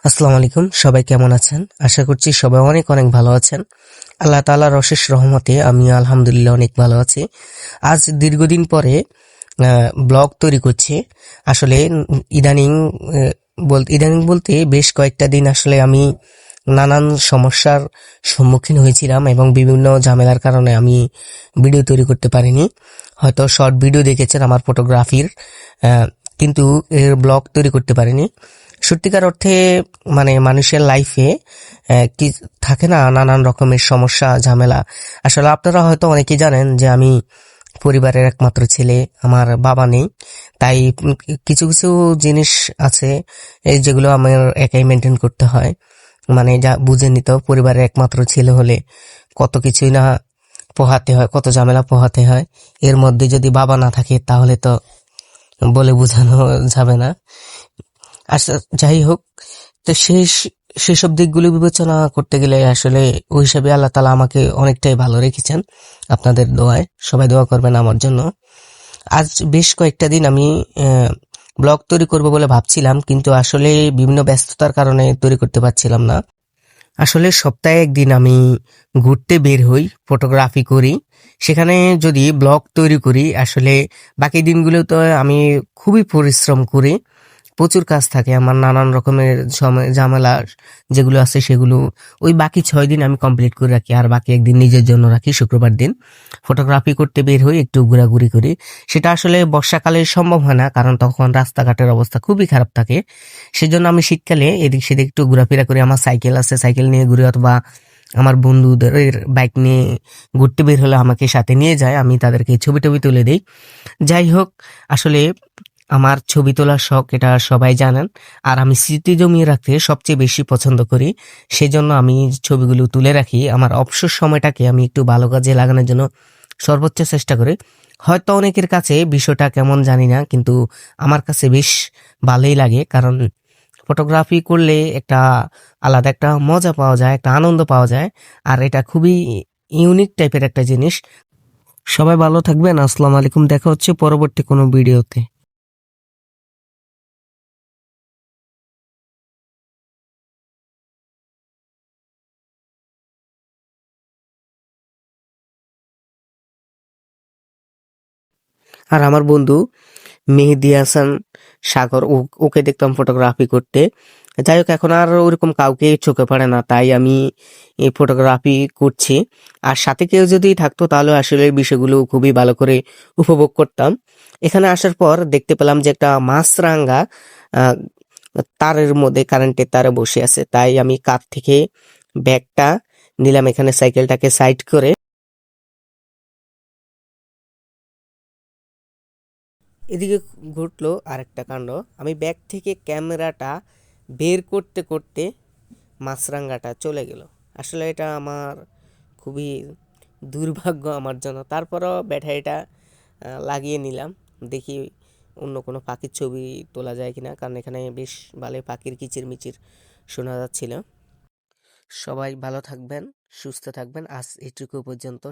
আসসালামু আলাইকুম, সবাই কেমন আছেন? আশা করছি সবাই অনেক অনেক ভালো আছেন। আল্লাহ তাআলার অশেষ রহমতে আমি আলহামদুলিল্লাহ অনেক ভালো আছি। আজ দীর্ঘদিন পরে ব্লগ তৈরি করছি। আসলে ইদানিং বলতে বেশ কয়েকটা দিন আসলে আমি নানান সমস্যার সম্মুখীন হয়েছিলাম এবং বিভিন্ন ঝামেলার কারণে আমি ভিডিও তৈরি করতে পারিনি। হয়তো শর্ট ভিডিও দেখেছেন আমার ফটোগ্রাফির, আহ, কিন্তু এর ব্লগ তৈরি করতে পারিনি। সত্যিকার অর্থে মানে মানুষের লাইফে কি থাকে না নানান রকমের সমস্যা ঝামেলা। আসলে আপনারা হয়তো অনেকেই জানেন যে আমি পরিবারের একমাত্র ছেলে, আমার বাবা নেই। তাই কিছু কিছু জিনিস আছে যেগুলো আমার একাই মেনটেন করতে হয়। মানে যা বুঝে নিত, পরিবারের একমাত্র ছেলে হলে কত কিছুই না পোহাতে হয়, কত ঝামেলা পোহাতে হয়। এর মধ্যে যদি বাবা না থাকে তাহলে তো বলে বোঝানো যাবে না। আচ্ছা, যাই হোক, তো সেসব দিকগুলো বিবেচনা করতে গেলে আসলে ওই হিসাবে আল্লাহ তালা আমাকে অনেকটাই ভালো রেখেছেন। আপনাদের দোয়ায় সবাই দোয়া করবেন আমার জন্য। আজ বেশ কয়েকটা দিন আমি ব্লগ তৈরি করব বলে ভাবছিলাম, কিন্তু আসলে বিভিন্ন ব্যস্ততার কারণে তৈরি করতে পারছিলাম না। আসলে সপ্তাহে একদিন আমি ঘুরতে বের হই, ফটোগ্রাফি করি। সেখানে যদি ব্লগ তৈরি করি, আসলে বাকি দিনগুলো তো আমি খুবই পরিশ্রম করি। প্রচুর কাজ থাকে আমার, নানান রকমের ঝামেলা যেগুলো আছে সেগুলো ওই বাকি 6 দিন আমি কমপ্লিট করে রাখি, আর বাকি একদিন নিজের জন্য রাখি। শুক্রবার দিন ফটোগ্রাফি করতে বের হই, একটু ঘোরাঘুরি করি। সেটা আসলে বর্ষাকালে সম্ভব হয় না, কারণ তখন রাস্তাঘাটের অবস্থা খুবই খারাপ থাকে। সেজন্য আমি শীতকালে এদিক সেদিক একটু ঘোরাফেরা করি। আমার সাইকেল আছে, সাইকেল নিয়ে ঘুরি, অথবা আমার বন্ধুদের বাইক নিয়ে ঘুরতে বের হলে আমাকে সাথে নিয়ে যায়, আমি তাদেরকে ছবি টবি তুলে দিই। যাই হোক, আসলে আমার ছবি তোলার শখ, এটা সবাই জানেন। আর আমি স্মৃতি জমিয়ে রাখতে সবচেয়ে বেশি পছন্দ করি। সেজন্য আমি ছবিগুলো তুলে রাখি। আমার অবসর সময়টাকে আমি একটু ভালো কাজে লাগানোর জন্য সর্বোচ্চ চেষ্টা করি। হয়তো অনেকের কাছে বিষয়টা কেমন জানি না, কিন্তু আমার কাছে বেশ ভালোই লাগে। কারণ ফটোগ্রাফি করলে একটা আলাদা একটা মজা পাওয়া যায়, একটা আনন্দ পাওয়া যায়। আর এটা খুবই ইউনিক টাইপের একটা জিনিস। সবাই ভালো থাকবেন। আসসালামু আলাইকুম, দেখা হচ্ছে পরবর্তী কোনো ভিডিওতে। আর আমার বন্ধু মেহেদি হাসান সাগর, ওকে দেখতাম ফটোগ্রাফি করতে। যাই হোক, এখন আর ওরকম কাউকে চোখে পড়ে না, তাই আমি এই ফটোগ্রাফি করছি। আর সাথে কেউ যদি থাকতো তাহলে আসলে এই বিষয়গুলো খুবই ভালো করে উপভোগ করতাম। এখানে আসার পর দেখতে পেলাম যে একটা মাছরাঙা আহ, তারের মধ্যে, কারেন্টের তারে বসে আছে। তাই আমি কাঁধ থেকে ব্যাগটা নিলাম, এখানে সাইকেলটাকে সাইড করে। এদিকে ঘটলো আরেকটা কাণ্ড। আমি ব্যাগ থেকে ক্যামেরাটা বের করতে করতে মাছরাঙাটা চলে গেল। আসলে এটা আমার খুবই দুর্ভাগ্য আমার জন্য। তারপরও ব্যাটারিটা লাগিয়ে নিলাম, দেখি অন্য কোনো পাখির ছবি তোলা যায় কিনা, কারণ এখানে বেশ ভালো পাখির কিচিরমিচির শোনা যাচ্ছিল। সবাই ভালো থাকবেন, সুস্থ থাকবেন। আজ এটুকু পর্যন্ত।